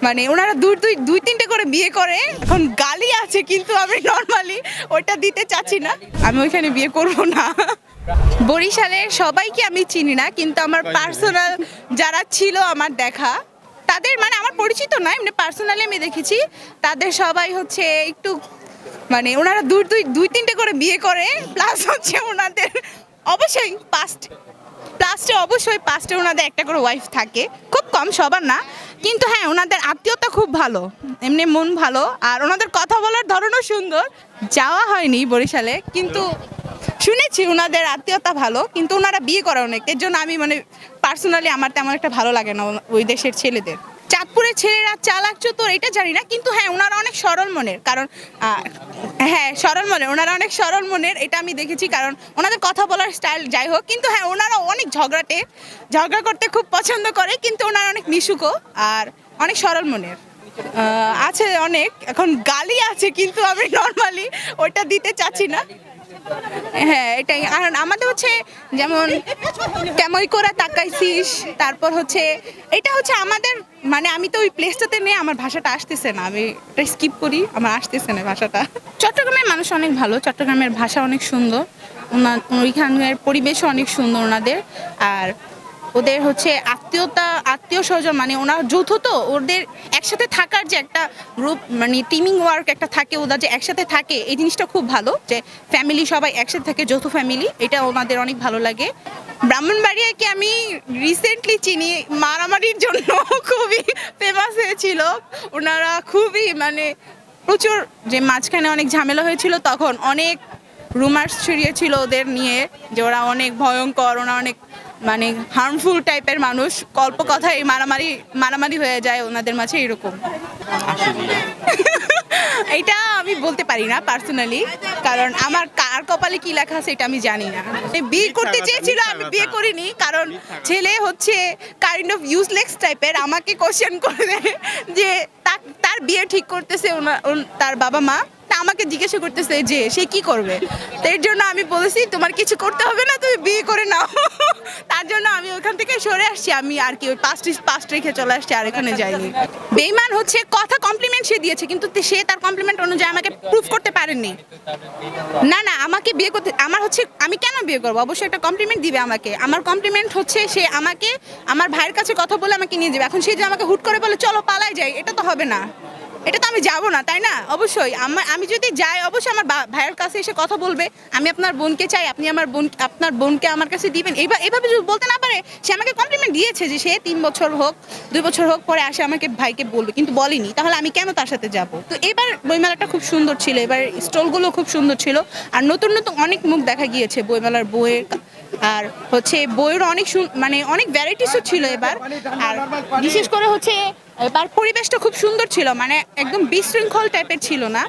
মানে ওনারা দুই দুই তিনটে করে বিয়ে করে, এখন গালি আছে কিন্তু আমি নর্মালি ওইটা দিতে চাচ্ছি না, আমি ওইখানে বিয়ে করব না। বরিশালের সবাইকে আমি চিনি না, কিন্তু আমার পার্সোনাল যারা ছিল আমার দেখা, তাদের মানে আমার পরিচিত নয়, মানে পার্সোনালি আমি দেখেছি তাদের সবাই হচ্ছে একটু মানে ওনারা দুই তিনটে করে বিয়ে করে, প্লাস হচ্ছে ওনাদের অবশ্যই পাস্টে ওনাদের একটা করে ওয়াইফ থাকে, খুব কম, সবার না, কিন্তু হ্যাঁ ওনাদের আত্মীয়তা খুব ভালো, এমনি মন ভালো, আর ওনাদের কথা বলার ধরনও সুন্দর। যাওয়া হয়নি বরিশালে, কিন্তু শুনেছি ওনাদের আত্মীয়তা ভালো, কিন্তু ওনারা বিয়ে করে অনেক, এর জন্য আমি মানে পার্সোনালি আমার তেমন একটা ভালো লাগে না ওই দেশের ছেলেদের। চাঁদপুরের ছেলেরা চালাক চতুর এটা জানি না, কিন্তু হ্যাঁ ওনারা অনেক সরল মনের, কারণ হ্যাঁ সরল মনের, ওনারা অনেক সরল মনের, এটা আমি দেখেছি, কারণ ওনাদের কথা বলার স্টাইল যাই হোক, কিন্তু হ্যাঁ ওনারা অনেক ঝগড়া করতে খুব পছন্দ করে, কিন্তু ওনারা অনেক মিশুকও আর অনেক সরল মনের। আছে অনেক, এখন গালি আছে কিন্তু আমি নর্মালি ওইটা দিতে চাচ্ছি না। হ্যাঁ এটাই, আর আমাদের হচ্ছে যেমন কেমন করে তাকাইছিস, তারপর হচ্ছে এটা হচ্ছে আমাদের মানে আমি তো ওই প্লেসটাতে নেই, আমার ভাষাটা আসতেছে না, আমি এটা স্কিপ করি, আমার আসতেছে না ভাষাটা। চট্টগ্রামের মানুষ অনেক ভালো, চট্টগ্রামের ভাষা অনেক সুন্দর, ওইখানের পরিবেশও অনেক সুন্দর ওনাদের, আর ওদের হচ্ছে আত্মীয় স্বজন মানে ওনার যৌথ, তো ওদের একসাথে থাকার যে একটা গ্রুপ মানে টিমিং ওয়ার্ক একটা থাকে, ওরা যে একসাথে থাকে এই জিনিসটা খুব ভালো, যে ফ্যামিলি সবাই একসাথে থাকে, যৌথ ফ্যামিলি, এটা ওনাদের অনেক ভালো লাগে। ব্রাহ্মণবাড়িয়াকে আমি রিসেন্টলি চিনি মারামারির জন্য, খুবই ফেমাস হয়েছিল, ওনারা খুবই মানে প্রচুর, যে মাঝখানে অনেক ঝামেলা হয়েছিল তখন অনেক রুমার্স ছড়িয়েছিল ওদের নিয়ে, যে ওরা অনেক ভয়ঙ্কর, ওরা অনেক মানে হার্মফুল টাইপের মানুষ, গল্প কথায় মারামারি হয়ে যায় ওনাদের মাঝে এরকম। এটা আমি বলতে পারি না পার্সোনালি, কারণ আমার কার কপালে কি লেখা আছে এটা আমি জানি না। বিয়ে করতে চেয়েছিল, আমি বিয়ে করিনি, কারণ ছেলে হচ্ছে কাইন্ড অফ ইউজলেস টাইপের, আমাকে কোশ্চেন করে দেয় যে তার বিয়ে ঠিক করতেছে তার বাবা মা, আমাকে জিজ্ঞাসা করতেছে যে সে কি করবে, তো এর জন্য আমি বলেছি তোমার কিছু করতে হবে না, তুমি বিয়ে করে নাও। তার জন্য আমি ওখান থেকে সরে আসছি, আমি আর কি ওই পাস্ট রেখে চলে আসছি, আর এখানে যাইনি। বেইমান হচ্ছে কথা কমপ্লিমেন্ট সে দিয়েছে, কিন্তু সে তার কমপ্লিমেন্ট অনুযায়ী আমাকে প্রুফ করতে পারেননি। না আমাকে বিয়ে করতে, আমার হচ্ছে আমি কেন বিয়ে করবো, অবশ্যই একটা কমপ্লিমেন্ট দিবে আমাকে, আমার কমপ্লিমেন্ট হচ্ছে সে আমাকে আমার ভাইয়ের কাছে কথা বলে আমাকে নিয়ে যাবে, এখন সে যে আমাকে হুট করে বলে চলো পালাই যাই, এটা তো হবে না, এটা তো আমি যাবো না, তাই না? অবশ্যই আমি যদি যাই অবশ্যই আমার ভাইয়ের কাছে এসে কথা বলবে, আমি আপনার বোনকে চাই, আপনি আপনার বোনকে আমার কাছে দিবেন, এভাবে যদি বলতে না পারে, সে আমাকে কমপ্লিমেন্ট দিয়েছে যে সে 3 বছর হোক 2 বছর হোক পরে আসে আমাকে ভাইকে বলবে, কিন্তু বলেনি, তাহলে আমি কেন তার সাথে যাব? তো এবার বইমেলাটা খুব সুন্দর ছিল, এবার স্টলগুলো খুব সুন্দর ছিল, আর নতুন অনেক মুখ দেখা গিয়েছে বইমেলার, বইয়ের আর হচ্ছে বইয়ের অনেক মানে অনেক ভ্যারাইটিসও ছিল এবার, আর বিশেষ করে হচ্ছে এবার পরিবেশটা খুব সুন্দর ছিল, মানে একদম বিশৃঙ্খল টাইপের ছিল না।